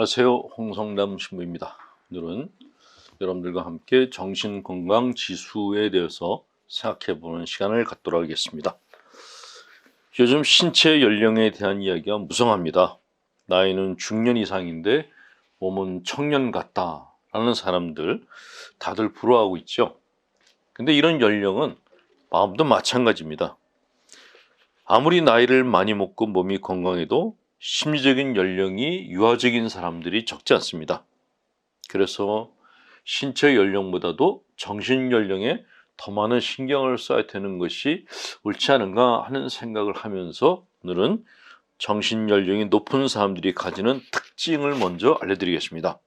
안녕하세요. 홍성남 신부입니다. 오늘은 여러분들과 함께 정신건강지수에 대해서 생각해보는 시간을 갖도록 하겠습니다. 요즘 신체 연령에 대한 이야기가 무성합니다. 나이는 중년 이상인데 몸은 청년 같다라는 사람들 다들 부러워하고 있죠. 근데 이런 연령은 마음도 마찬가지입니다. 아무리 나이를 많이 먹고 몸이 건강해도 심리적인 연령이 유아적인 사람들이 적지 않습니다. 그래서 신체 연령보다도 정신 연령에 더 많은 신경을 써야 되는 것이 옳지 않은가 하는 생각을 하면서 오늘은 정신 연령이 높은 사람들이 가지는 특징을 먼저 알려드리겠습니다.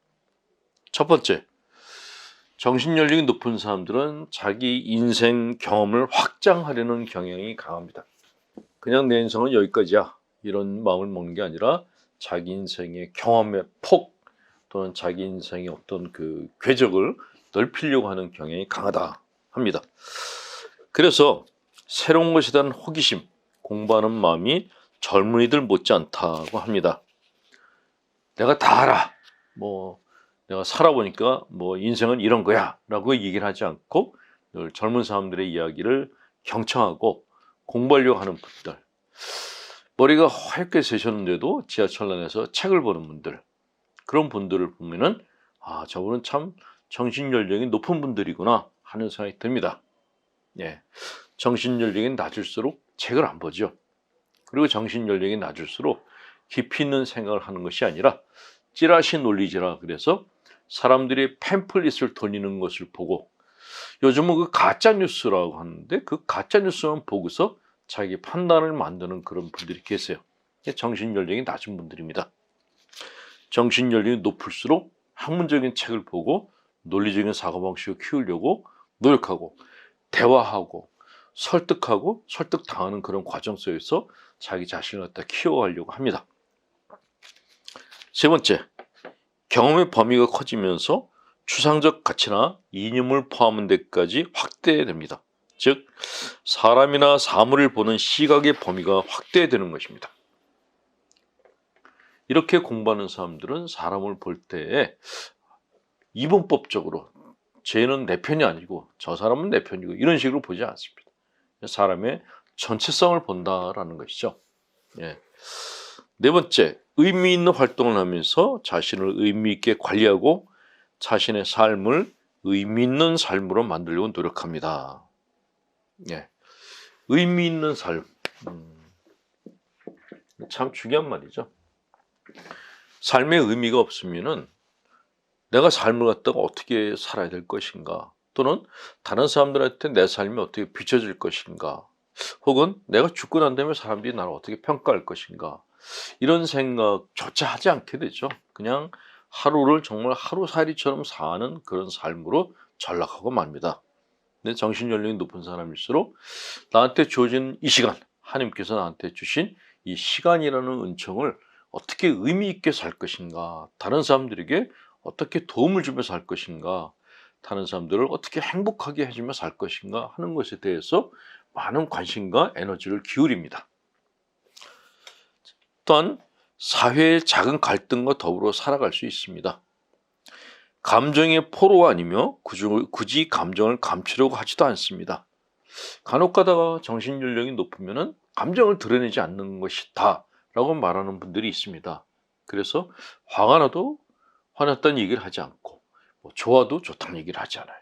첫 번째, 정신 연령이 높은 사람들은 자기 인생 경험을 확장하려는 경향이 강합니다. 그냥 내 인생은 여기까지야 이런 마음을 먹는 게 아니라 자기 인생의 경험의 폭 또는 자기 인생의 어떤 그 궤적을 넓히려고 하는 경향이 강하다 합니다. 그래서 새로운 것에 대한 호기심, 공부하는 마음이 젊은이들 못지않다고 합니다. 내가 다 알아, 내가 살아보니까 인생은 이런 거야 라고 얘기를 하지 않고 늘 젊은 사람들의 이야기를 경청하고 공부하려고 하는 분들, 머리가 하얗게 새셨는데도 지하철 안에서 책을 보는 분들, 그런 분들을 보면은 저분은 참 정신연령이 높은 분들이구나 하는 생각이 듭니다. 정신연령이 낮을수록 책을 안 보죠. 그리고 정신연령이 낮을수록 깊이 있는 생각을 하는 것이 아니라 찌라시 논리지라 그래서 사람들이 팸플릿을 돌리는 것을 보고, 요즘은 그 가짜뉴스라고 하는데 그 가짜뉴스만 보고서 자기 판단을 만드는 그런 분들이 계세요. 정신연령이 낮은 분들입니다. 정신연령이 높을수록 학문적인 책을 보고 논리적인 사고방식을 키우려고 노력하고 대화하고 설득하고 설득당하는 그런 과정 속에서 자기 자신을 갖다 키워가려고 합니다. 세 번째, 경험의 범위가 커지면서 추상적 가치나 이념을 포함한 데까지 확대됩니다. 즉, 사람이나 사물을 보는 시각의 범위가 확대되는 것입니다. 이렇게 공부하는 사람들은 사람을 볼 때 이분법적으로 쟤는 내 편이 아니고 저 사람은 내 편이고 이런 식으로 보지 않습니다. 사람의 전체성을 본다라는 것이죠. 네 번째, 의미 있는 활동을 하면서 자신을 의미 있게 관리하고 자신의 삶을 의미 있는 삶으로 만들려고 노력합니다. 의미 있는 삶, 참 중요한 말이죠. 삶의 의미가 없으면은 내가 삶을 갖다가 어떻게 살아야 될 것인가, 또는 다른 사람들한테 내 삶이 어떻게 비춰질 것인가, 혹은 내가 죽고 난 다음에 사람들이 나를 어떻게 평가할 것인가, 이런 생각조차 하지 않게 되죠. 그냥 하루를 정말 하루살이처럼 사는 그런 삶으로 전락하고 맙니다. 근데 정신연령이 높은 사람일수록 나한테 주어진 이 시간, 하나님께서 나한테 주신 이 시간이라는 은총을 어떻게 의미 있게 살 것인가, 다른 사람들에게 어떻게 도움을 주며 살 것인가, 다른 사람들을 어떻게 행복하게 해주며 살 것인가 하는 것에 대해서 많은 관심과 에너지를 기울입니다. 또한 사회의 작은 갈등과 더불어 살아갈 수 있습니다. 감정의 포로가 아니며 굳이 감정을 감추려고 하지도 않습니다. 간혹 가다가 정신연령이 높으면 감정을 드러내지 않는 것이 다라고 말하는 분들이 있습니다. 그래서 화가 나도 화났다는 얘기를 하지 않고 좋아도 좋다는 얘기를 하지 않아요.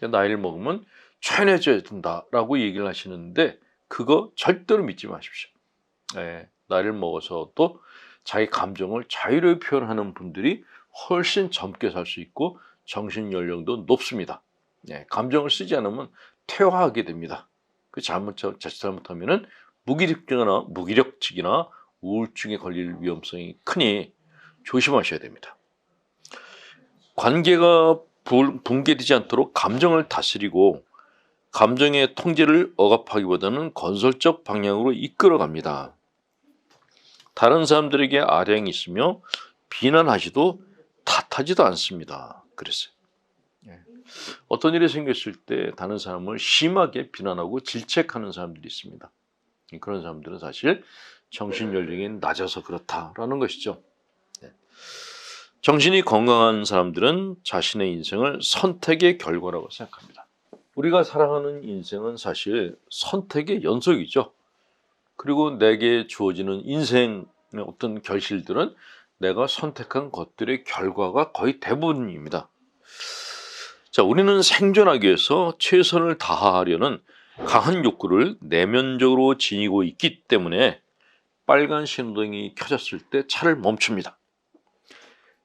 나이를 먹으면 초연해져야 된다라고 얘기를 하시는데 그거 절대로 믿지 마십시오. 나이를 먹어서도 자기 감정을 자유롭게 표현하는 분들이 훨씬 젊게 살 수 있고 정신연령도 높습니다. 감정을 쓰지 않으면 퇴화하게 됩니다. 자칫 잘못하면 무기력증이나 우울증에 걸릴 위험성이 크니 조심하셔야 됩니다. 관계가 붕괴되지 않도록 감정을 다스리고 감정의 통제를 억압하기보다는 건설적 방향으로 이끌어갑니다. 다른 사람들에게 아량이 있으며 비난하지도 탓하지도 않습니다. 그랬어요. 어떤 일이 생겼을 때 다른 사람을 심하게 비난하고 질책하는 사람들이 있습니다. 그런 사람들은 사실 정신연령이 낮아서 그렇다라는 것이죠. 정신이 건강한 사람들은 자신의 인생을 선택의 결과라고 생각합니다. 우리가 살아가는 인생은 사실 선택의 연속이죠. 그리고 내게 주어지는 인생의 어떤 결실들은 내가 선택한 것들의 결과가 거의 대부분입니다. 자, 우리는 생존하기 위해서 최선을 다하려는 강한 욕구를 내면적으로 지니고 있기 때문에 빨간 신호등이 켜졌을 때 차를 멈춥니다.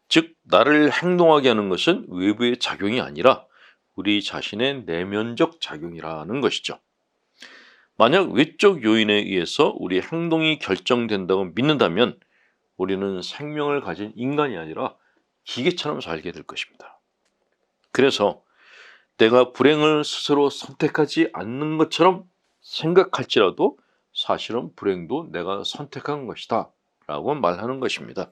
즉, 나를 행동하게 하는 것은 외부의 작용이 아니라 우리 자신의 내면적 작용이라는 것이죠. 만약 외적 요인에 의해서 우리 행동이 결정된다고 믿는다면 우리는 생명을 가진 인간이 아니라 기계처럼 살게 될 것입니다. 그래서 내가 불행을 스스로 선택하지 않는 것처럼 생각할지라도 사실은 불행도 내가 선택한 것이다 라고 말하는 것입니다.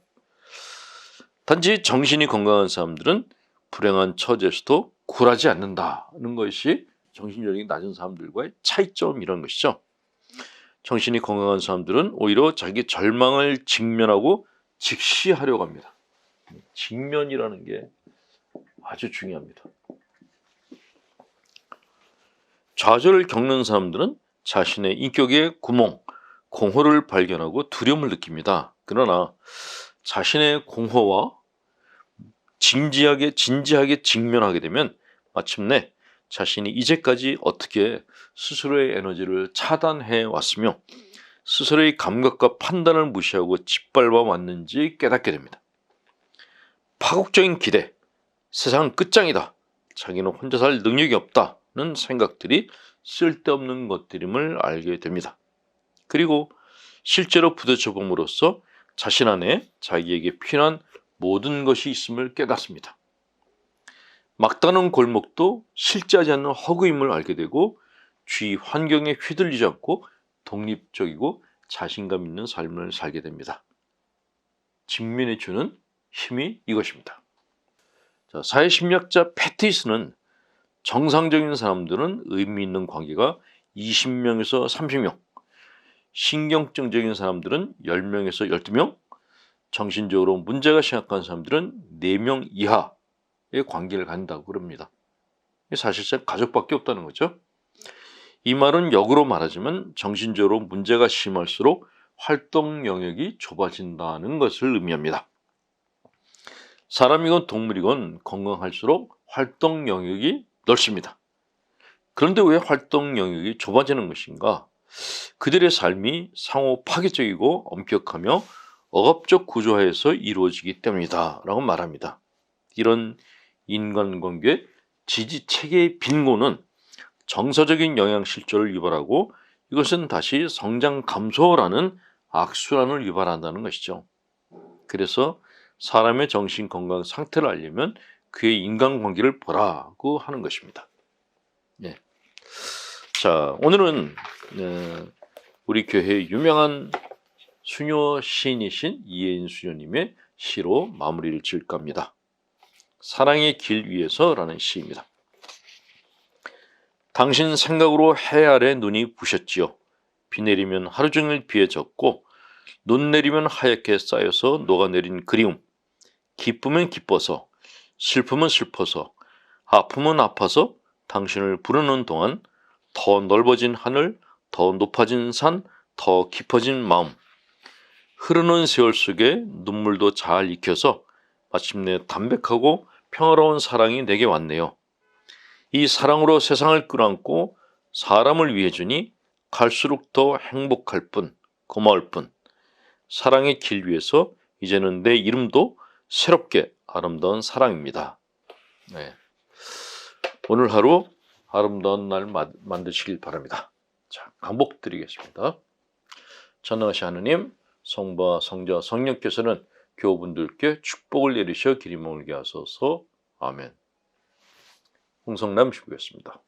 단지 정신이 건강한 사람들은 불행한 처지에서도 굴하지 않는다는 것이 정신력이 낮은 사람들과의 차이점이라는 것이죠. 정신이 건강한 사람들은 오히려 자기 절망을 직면하고 직시하려고 합니다. 직면이라는 게 아주 중요합니다. 좌절을 겪는 사람들은 자신의 인격의 구멍, 공허를 발견하고 두려움을 느낍니다. 그러나 자신의 공허와 진지하게 직면하게 되면 마침내 자신이 이제까지 어떻게 스스로의 에너지를 차단해 왔으며 스스로의 감각과 판단을 무시하고 짓밟아 왔는지 깨닫게 됩니다. 파국적인 기대, 세상은 끝장이다, 자기는 혼자 살 능력이 없다는 생각들이 쓸데없는 것들임을 알게 됩니다. 그리고 실제로 부딪혀 봄으로써 자신 안에 자기에게 필요한 모든 것이 있음을 깨닫습니다. 막다른 골목도 실제하지 않는 허구임을 알게 되고 주위 환경에 휘둘리지 않고 독립적이고 자신감 있는 삶을 살게 됩니다. 직면해 주는 힘이 이것입니다. 자, 사회심리학자 패티스는 정상적인 사람들은 의미 있는 관계가 20명에서 30명, 신경증적인 사람들은 10명에서 12명, 정신적으로 문제가 심각한 사람들은 4명 이하의 관계를 갖는다고 그럽니다. 사실상 가족밖에 없다는 거죠. 이 말은 역으로 말하자면 정신적으로 문제가 심할수록 활동 영역이 좁아진다는 것을 의미합니다. 사람이건 동물이건 건강할수록 활동 영역이 넓습니다. 그런데 왜 활동 영역이 좁아지는 것인가? 그들의 삶이 상호 파괴적이고 엄격하며 억압적 구조화에서 이루어지기 때문이다 라고 말합니다. 이런 인간관계 지지체계의 빈곤은 정서적인 영양 실조를 유발하고 이것은 다시 성장 감소라는 악순환을 유발한다는 것이죠. 그래서 사람의 정신 건강 상태를 알려면 그의 인간관계를 보라고 하는 것입니다. 네. 자, 오늘은 우리 교회의 유명한 수녀 시인이신 이혜인 수녀님의 시로 마무리를 지을까 합니다. 사랑의 길 위에서라는 시입니다. 당신 생각으로 해 아래 눈이 부셨지요. 비 내리면 하루 종일 비에 젖고 눈 내리면 하얗게 쌓여서 녹아내린 그리움. 기쁘면 기뻐서, 슬프면 슬퍼서, 아프면 아파서 당신을 부르는 동안 더 넓어진 하늘, 더 높아진 산, 더 깊어진 마음. 흐르는 세월 속에 눈물도 잘 익혀서 마침내 담백하고 평화로운 사랑이 내게 왔네요. 이 사랑으로 세상을 끌어안고 사람을 위해 주니 갈수록 더 행복할 뿐, 고마울 뿐. 사랑의 길 위에서 이제는 내 이름도 새롭게 아름다운 사랑입니다. 네. 오늘 하루 아름다운 날 만드시길 바랍니다. 자, 반복드리겠습니다. 전능하신 하느님, 성부와 성자와 성령께서는 교우분들께 축복을 내리셔 길이 머물게 하소서. 아멘. 홍성남 시부였습니다.